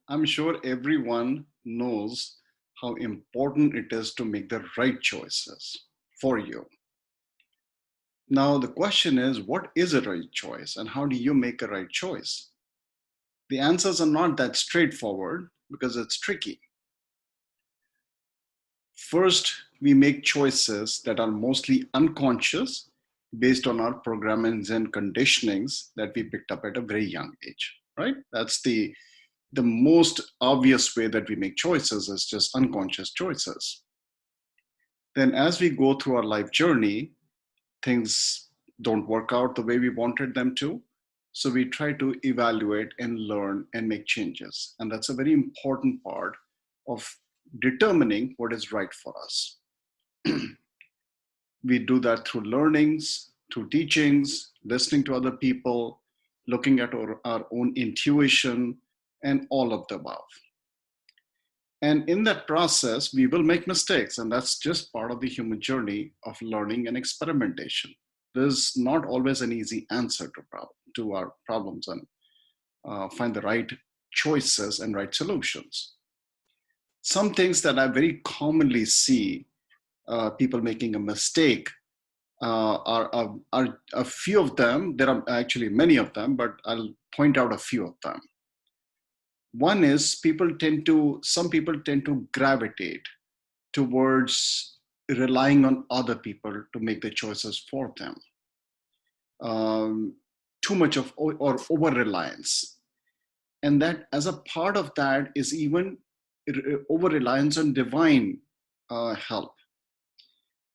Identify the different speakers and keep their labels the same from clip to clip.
Speaker 1: I'm sure everyone knows how important it is to make the right choices for you. Now, the question is, what is a right choice and how do you make a right choice? The answers are not that straightforward because it's tricky. First, we make choices that are mostly unconscious based on our programmings and conditionings that we picked up at a very young age, right? That's the most obvious way that we make choices is just unconscious choices. Then as we go through our life journey, things don't work out the way we wanted them to. So we try to evaluate and learn and make changes. And that's a very important part of determining what is right for us. We do that through learnings, through teachings, listening to other people, looking at our own intuition, and all of the above. And in that process, we will make mistakes, and that's just part of the human journey of learning and experimentation. There's not always an easy answer to our problems and find the right choices and right solutions. Some things that I very commonly see people making a mistake are a few of them. There are actually many of them, but I'll point out a few of them. One is some people tend to gravitate towards relying on other people to make the choices for them. Too much of or over reliance, and that as a part of that is even over reliance on divine help.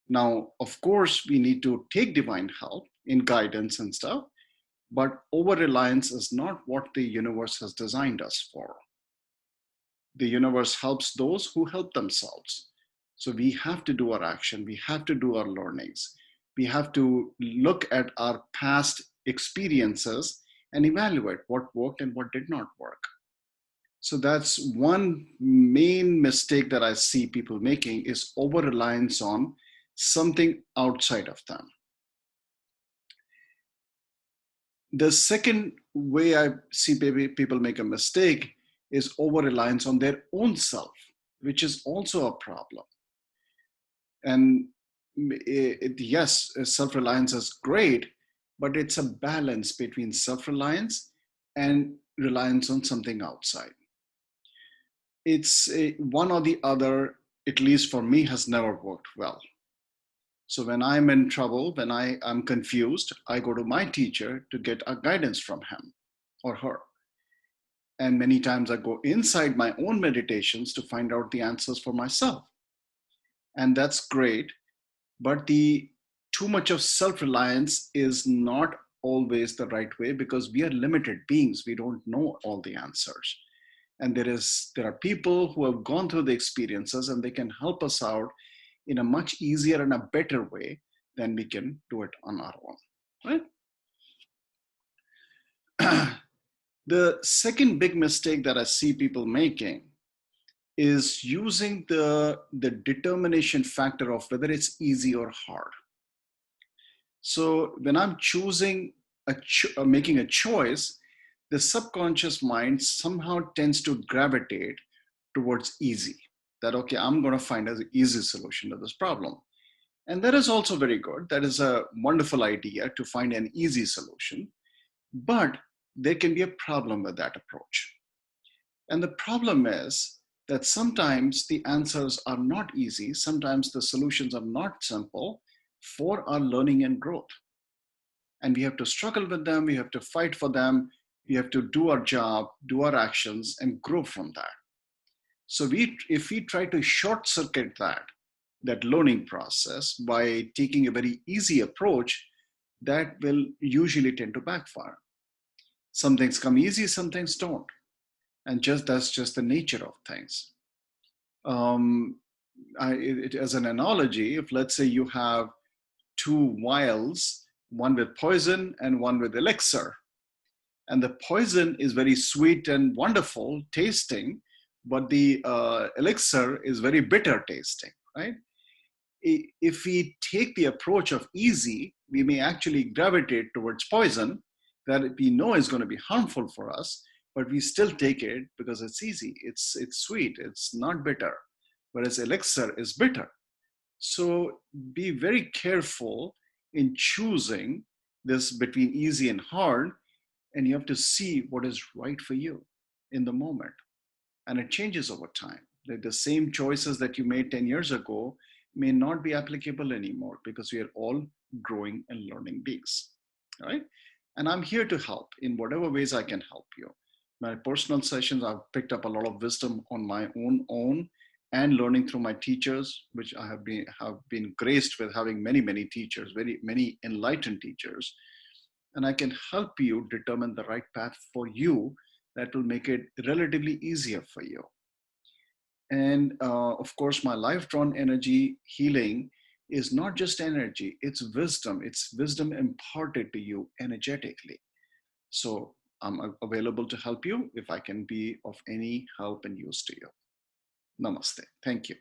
Speaker 1: Now, of course, we need to take divine help in guidance and stuff, but over reliance is not what the universe has designed us for. The universe helps those who help themselves. So we have to do our action, we have to do our learnings, we have to look at our past experiences and evaluate what worked and what did not work. So that's one main mistake that I see people making is over reliance on something outside of them. The second way I see people make a mistake is over reliance on their own self, which is also a problem. And yes, self-reliance is great, but it's a balance between self-reliance and reliance on something outside. It's one or the other, at least for me, has never worked well. So when I'm in trouble, when I'm confused, I go to my teacher to get a guidance from him or her. And many times I go inside my own meditations to find out the answers for myself. And that's great. But the too much of self-reliance is not always the right way because we are limited beings. We don't know all the answers. And there are people who have gone through the experiences and they can help us out in a much easier and a better way than we can do it on our own, right? The second big mistake that I see people making is using the determination factor of whether it's easy or hard. So when I'm choosing making a choice, the subconscious mind somehow tends to gravitate towards easy. That, okay, I'm going to find an easy solution to this problem. And that is also very good. That is a wonderful idea to find an easy solution. But there can be a problem with that approach. And the problem is that sometimes the answers are not easy. Sometimes the solutions are not simple for our learning and growth. And we have to struggle with them. We have to fight for them. We have to do our job, do our actions, and grow from that. So if we try to short circuit that learning process by taking a very easy approach, that will usually tend to backfire. Some things come easy, some things don't. And that's just the nature of things. As an analogy, if let's say you have two vials, one with poison and one with elixir, and the poison is very sweet and wonderful tasting, but the elixir is very bitter tasting, right? If we take the approach of easy, we may actually gravitate towards poison that we know is going to be harmful for us, but we still take it because it's easy. It's sweet. It's not bitter. Whereas elixir is bitter. So be very careful in choosing this between easy and hard, and you have to see what is right for you in the moment. And it changes over time. The same choices that you made 10 years ago may not be applicable anymore because we are all growing and learning beings. All right. And I'm here to help in whatever ways I can help you. My personal sessions, I've picked up a lot of wisdom on my own and learning through my teachers, which I have been graced with having many teachers, very many enlightened teachers. And I can help you determine the right path for you that will make it relatively easier for you. And of course, my life drawn energy healing is not just energy, it's wisdom. It's wisdom imparted to you energetically. So I'm available to help you if I can be of any help and use to you. Namaste. Thank you.